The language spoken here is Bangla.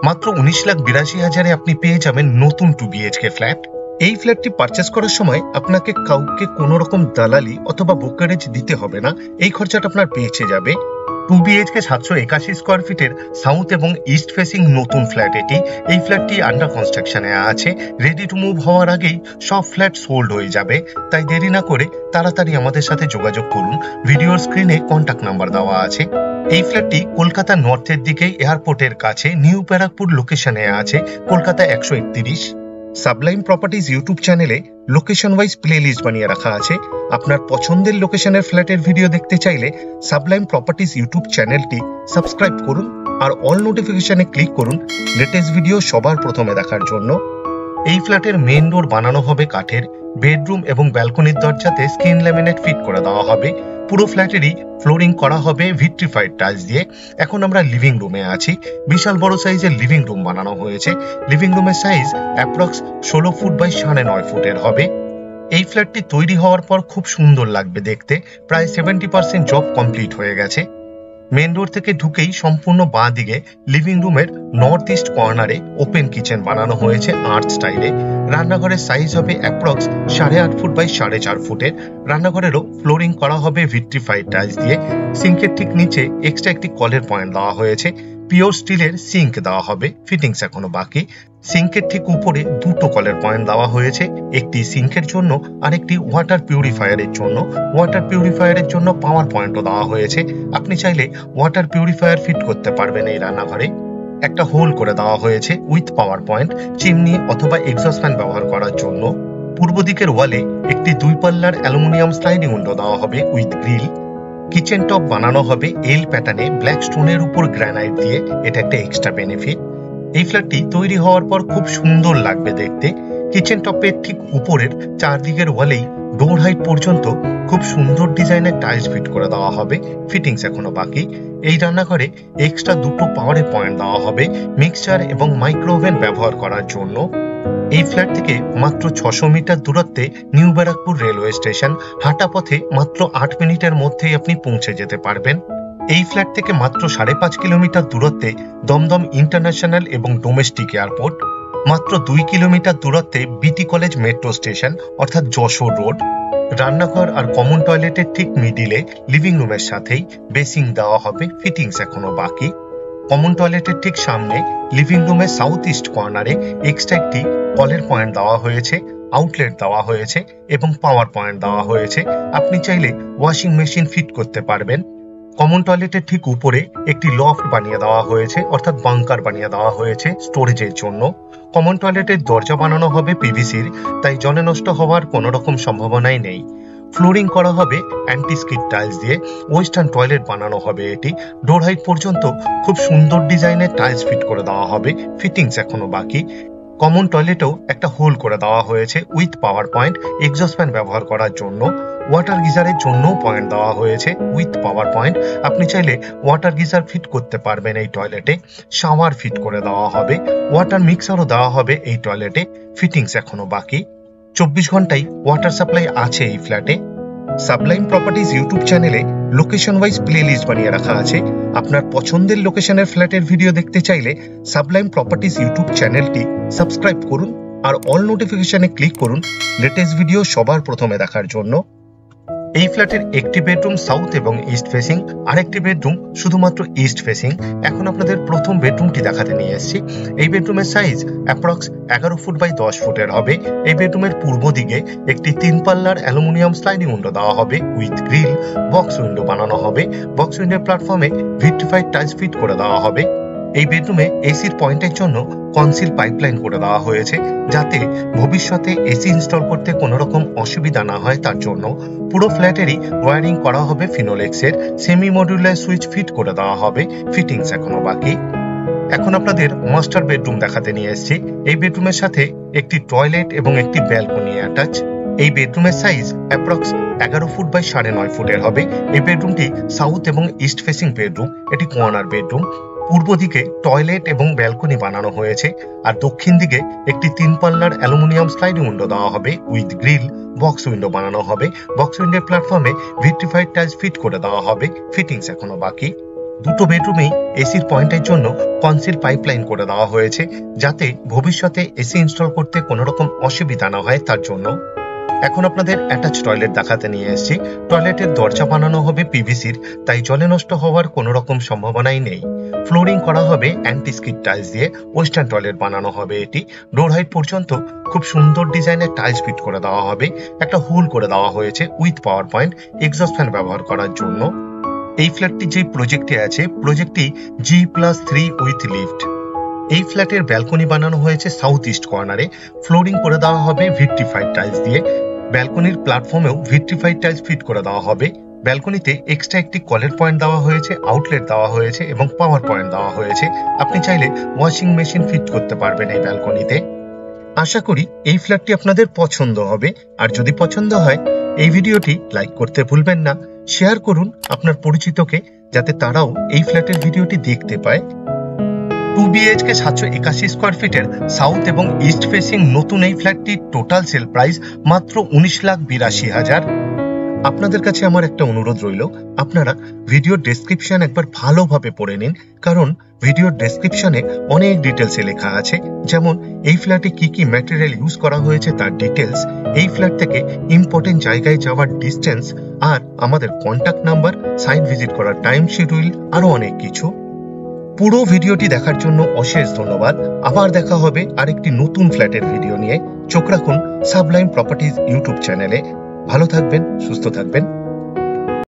মাত্র 19,82,000-এ আপনি পেয়ে যাবেন নতুন 2 BHK ফ্ল্যাট। এই ফ্ল্যাটটি পারচেস করার সময় আপনাকে কাউকে কোনো রকম দালালি অথবা ব্রোকারেজ দিতে হবে না, এই খরচাটা আপনার বেঁচে যাবে। 2 BHK 781 স্কোয়ার ফিটের সাউথ এবং ইস্ট ফেসিং নতুন ফ্ল্যাট এটি। এই ফ্ল্যাটটি আন্ডার কনস্ট্রাকশনে আছে, রেডি টু মুভ হওয়ার আগেই সব ফ্ল্যাট সোল্ড হয়ে যাবে। তাই দেরি না করে তাড়াতাড়ি আমাদের সাথে যোগাযোগ করুন, ভিডিওর স্ক্রিনে কন্ট্যাক্ট নাম্বার দেওয়া আছে। এই ফ্ল্যাটটি কলকাতা নর্থের দিকে এয়ারপোর্টের কাছে নিউ ব্যারাকপুর লোকেশনে আছে, কলকাতা 131। সাবলাইম প্রপার্টিজ ইউটিউব চ্যানেলে লোকেশন ওয়াইজ প্লেলিস্ট বানিয়ে রাখা আছে। আপনার পছন্দের লোকেশনের ফ্ল্যাটের ভিডিও দেখতে চাইলে সাবলাইম প্রপার্টিজ ইউটিউব চ্যানেলটি সাবস্ক্রাইব করুন আর অল নোটিফিকেশনে ক্লিক করুন লেটেস্ট ভিডিও সবার প্রথমে দেখার জন্য। এই ফ্ল্যাটের মেইন ডোর বানানো হবে কাঠের, বেডরুম এবং ব্যালকনির দরজাতে স্কিন ল্যামিনেট ফিট করে দেওয়া হবে। পুরো ফ্ল্যাটেরই ফ্লোরিং করা হবে ভিট্রিফাইড টাইলস দিয়ে। এখন আমরা লিভিং রুমে আছি, বিশাল বড় সাইজের লিভিং রুম বানানো হয়েছে। লিভিং রুমের সাইজ অ্যাপ্রক্স 16 ফুট বাই 9.5 ফুটের হবে। এই ফ্ল্যাটটি তৈরি হওয়ার পর খুব সুন্দর লাগবে দেখতে, প্রায় 70% জব কমপ্লিট হয়ে গেছে। মেন ডোর থেকে ঢুকেই সম্পূর্ণ বাঁ দিকে লিভিং রুমের নর্থ ইস্ট কর্নারে ওপেন কিচেন বানানো হয়েছে আর্ট স্টাইলে। রান্নাঘরের সাইজ হবে অ্যাপ্রক্স 8.5 ফুট বাই 4.5 ফুটের। রান্নাঘরেরও ফ্লোরিং করা হবে ভিট্রিফাইড টাইলস দিয়ে। সিঙ্কের ঠিক নিচে এক্সট্রা একটি কলের পয়েন্ট দেওয়া হয়েছে। পিওর স্টিলের সিঙ্ক দেওয়া হবে, ফিটিংস এখনো বাকি। সিঙ্কের ঠিক উপরে দুটো কলের পয়েন্ট দেওয়া হয়েছে, একটি সিঙ্কের জন্য আর একটি ওয়াটার পিউরিফায়ারের জন্য। ওয়াটার পিউরিফায়ারের জন্য পাওয়ার পয়েন্টও দেওয়া হয়েছে। আপনি চাইলে ওয়াটার পিউরিফায়ার ফিট করতে পারবেন এই রান্নাঘরে। একটা হোল করে দেওয়া হয়েছে উইথ পাওয়ার পয়েন্ট, চিমনি অথবা এক্সস্ট ফ্যান ব্যবহার করার জন্য। পূর্ব দিকের ওয়ালে একটি 2 পাল্লার অ্যালুমিনিয়াম স্লাইডিং উইন্ডো দেওয়া হবে উইথ গ্রিল। কিচেন টপ বানানো হবে এল প্যাটার্নে ব্ল্যাক স্টোনের উপর গ্রানাইট দিয়ে, এটা একটা এক্সট্রা বেনিফিট। এই ফ্ল্যাটটি তৈরি হওয়ার পর খুব সুন্দর লাগবে দেখতে। কিচেন টপের ঠিক উপরের চারদিকের ওয়ালেই ডোর হাইট পর্যন্ত খুব সুন্দর ডিজাইনের টাইলস ফিট করে দেওয়া হবে, ফিটিংস এখনো বাকি। এই রান্নাঘরে এক্সট্রা দুটো পাওয়ারের পয়েন্ট দেওয়া হবে মিক্সচার এবং মাইক্রোওভেন ব্যবহার করার জন্য। এই ফ্ল্যাট থেকে মাত্র 600 মিটার দূরত্বে নিউ ব্যারাকপুর রেলওয়ে স্টেশন, হাঁটা পথে মাত্র 8 মিনিটের মধ্যেই আপনি পৌঁছে যেতে পারবেন। এই ফ্ল্যাট থেকে মাত্র 5.5 কিলোমিটার দূরত্বে দমদম ইন্টারন্যাশনাল এবং ডোমেস্টিক এয়ারপোর্ট, মাত্র 2 কিলোমিটার দূরত্বে বিটি কলেজ মেট্রো স্টেশন অর্থাৎ যশোর রোড। রান্নাঘর আর কমন টয়লেটের ঠিক মিডিলে লিভিং রুমের সাথেই বেসিং দেওয়া হবে, ফিটিংস এখনো বাকি। কমন টয়লেটের ঠিক সামনে লিভিং রুমের সাউথ ইস্ট কর্নারে এক্সট্রা একটি কলের পয়েন্ট দেওয়া হয়েছে, আউটলেট দেওয়া হয়েছে এবং পাওয়ার পয়েন্ট দেওয়া হয়েছে। আপনি চাইলে ওয়াশিং মেশিন ফিট করতে পারবেন। কমন টয়লেটের ঠিক উপরে একটি লফট বানিয়ে দেওয়া হয়েছে অর্থাৎ বাংকার বানিয়ে দেওয়া হয়েছে স্টোরেজের জন্য। কমন টয়লেটের দরজা বানানো হবে পিভিসির, তাই জলে নষ্ট হওয়ার কোনো রকম সম্ভাবনাই নেই। ফ্লোরিং করা হবে অ্যান্টি স্কিড টাইলস দিয়ে। ওয়েস্টার্ন টয়লেট বানানো হবে এটি। ডোর হাইট পর্যন্ত খুব সুন্দর ডিজাইনের টাইলস ফিট করে দেওয়া হবে, ফিটিংস এখনো বাকি। কমন টয়লেটেও একটা হোল করে দেওয়া হয়েছে with power point, exhaust fan ব্যবহার করার জন্য। ওয়াটার গিজারের জন্যও পয়েন্ট দেওয়া হয়েছে উইথ পাওয়ার পয়েন্ট। আপনি চাইলে ওয়াটার গিজার ফিট করতে পারবেন এই টয়লেটে। শাওয়ার ফিট করে দেওয়া হবে, ওয়াটার মিক্সারও দেওয়া হবে এই টয়লেটে, ফিটিংস এখনো বাকি। 24 ঘন্টাই ওয়াটার সাপ্লাই আছে এই ফ্ল্যাটে। সাবলাইম প্রপার্টিজ ইউটিউব চ্যানেলে লোকেশন ওয়াইজ প্লেলিস্ট বানিয়ে রাখা আছে। আপনার পছন্দের লোকেশনের ফ্ল্যাটের ভিডিও দেখতে চাইলে সাবলাইম প্রপার্টিজ ইউটিউব চ্যানেলটি সাবস্ক্রাইব করুন আর অল নোটিফিকেশনে ক্লিক করুন লেটেস্ট ভিডিও সবার প্রথমে দেখার জন্য। এই ফ্ল্যাটের একটি বেডরুম সাউথ এবং ইস্ট ফেসিং, আরেকটি বেডরুম শুধুমাত্র ইস্ট ফেসিং। এখন আপনাদের প্রথম বেডরুমটি দেখাতে নিয়ে এসেছি। এই বেডরুমের সাইজ অ্যাপ্রক্স 11 ফুট বাই 10 ফুটের হবে। এই বেডরুমের পূর্ব দিকে একটি 3 পাল্লার অ্যালুমিনিয়াম স্লাইডিং উইন্ডো দেওয়া হবে উইথ গ্রিল। বক্স উইন্ডো বানানো হবে, বক্স উইন্ডোর প্ল্যাটফর্মে ভিট্রিফাইড টাইলস ফিট করে দেওয়া হবে। এই বেডরুমে এসির পয়েন্টের জন্য কনসিল পাইপলাইন করে দেওয়া হয়েছে, যাতে ভবিষ্যতে এসি ইনস্টল করতে কোনো রকম অসুবিধা না হয় তার জন্য। পুরো ফ্ল্যাটেরই ওয়্যারিং করা হবে ফিনোলেক্সের, সেমি মডিউলার সুইচ ফিট করে দেওয়া হবে, ফিটিংস এখনো বাকি। এখন আপনাদের মাস্টার বেডরুম দেখাতে নিয়ে এসেছি। এই বেডরুমের সাথে একটি টয়লেট এবং একটি ব্যালকনি অ্যাটাচ। এই বেডরুমের সাইজ অ্যাপ্রক্স 11 ফুট বাই 9.5 ফুটের হবে। এই বেডরুমটি সাউথ এবং ইস্ট ফেসিং বেডরুম, এটি কর্নার বেডরুম। পূর্ব দিকে টয়লেট এবং ব্যালকনি বানানো হয়েছে আর দক্ষিণ দিকে একটি 3 পাল্লার অ্যালুমিনিয়াম স্লাইডিং উইন্ডো দেওয়া হবে উইথ গ্রিল। বক্স উইন্ডো বানানো হবে, বক্স উইন্ডোর প্ল্যাটফর্মে ভিট্রিফাইড টাইলস ফিট করে দেওয়া হবে, ফিটিংস এখনো বাকি। দুটো বেডরুমেই এসির পয়েন্টের জন্য কনসিল পাইপলাইন করে দেওয়া হয়েছে, যাতে ভবিষ্যতে এসি ইনস্টল করতে কোনো রকম অসুবিধা না হয় তার জন্য। এখন আপনাদের অ্যাটাচ টয়লেট দেখাতে নিয়ে এসেছি। টয়লেটের দরজা বানানো হবে পিভিসির, তাই জলে নষ্ট হওয়ার কোনো রকম সম্ভাবনাই নেই। ফ্লোরিং করা হবে অ্যান্টি স্কিড টাইলস দিয়ে, ওয়েস্টার্ন টয়লেট বানানো হবে এটি। ডোর হাইট পর্যন্ত খুব সুন্দর ডিজাইনের টাইলস ফিট করে দেওয়া হবে। একটা হুল করে দেওয়া হয়েছে with power point exhaust fan ব্যবহার করার জন্য। এই ফ্ল্যাটটি যে প্রজেক্টে আছে, প্রজেক্টটি G+3 উইথ লিফট। এই ফ্ল্যাটের ব্যালকনি বানানো হয়েছে সাউথ ইস্ট কর্নারে। ফ্লোরিং করে দেওয়া হবে ভিট্রিফাইড টাইলস দিয়ে। ব্যালকনির প্ল্যাটফর্মেও ভিট্রিফাইড টাইলস ফিট করে দেওয়া হবে। ব্যালকনিতে এক্সট্রা একটি কলের পয়েন্ট দেওয়া হয়েছে, আউটলেট দেওয়া হয়েছে এবং পাওয়ার পয়েন্ট দেওয়া হয়েছে। আপনি চাইলে ওয়াশিং মেশিন ফিট করতে পারবেন এই ব্যালকনিতে। আশা করি এই ফ্ল্যাটটি আপনাদের পছন্দ হবে, আর যদি পছন্দ হয় এই ভিডিওটি লাইক করতে ভুলবেন না। শেয়ার করুন আপনার পরিচিতকে, যাতে তারাও এই ফ্ল্যাটের ভিডিওটি দেখতে পায়। 2 BHK 781 স্কোয়ার ফিটের সাউথ এবং ইস্ট ফেসিং নতুন এই ফ্ল্যাটটির টোটাল সেল প্রাইস মাত্র 19,82,000। আপনাদের কাছে আমার একটা অনুরোধ রইল, আপনারা ভিডিওর ডেসক্রিপশন একবার ভালোভাবে পড়ে নিন, কারণ ভিডিওর ডেসক্রিপশনে অনেক ডিটেলসে লেখা আছে, যেমন এই ফ্ল্যাটে কি কি ম্যাটেরিয়াল ইউজ করা হয়েছে তার ডিটেলস, এই ফ্ল্যাট থেকে ইম্পর্টেন্ট জায়গায় যাওয়ার ডিস্টেন্স, আর আমাদের কন্ট্যাক্ট নাম্বার, সাইট ভিজিট করার টাইম শিডিউল, আরো অনেক কিছু। পুরো ভিডিওটি দেখার জন্য অশেষ ধন্যবাদ। আবার দেখা হবে আরেকটি নতুন ফ্ল্যাটের ভিডিও নিয়ে। চোখ রাখুন সাবলাইম প্রপার্টিজ ইউটিউব চ্যানেলে। ভালো থাকবেন, সুস্থ থাকবেন।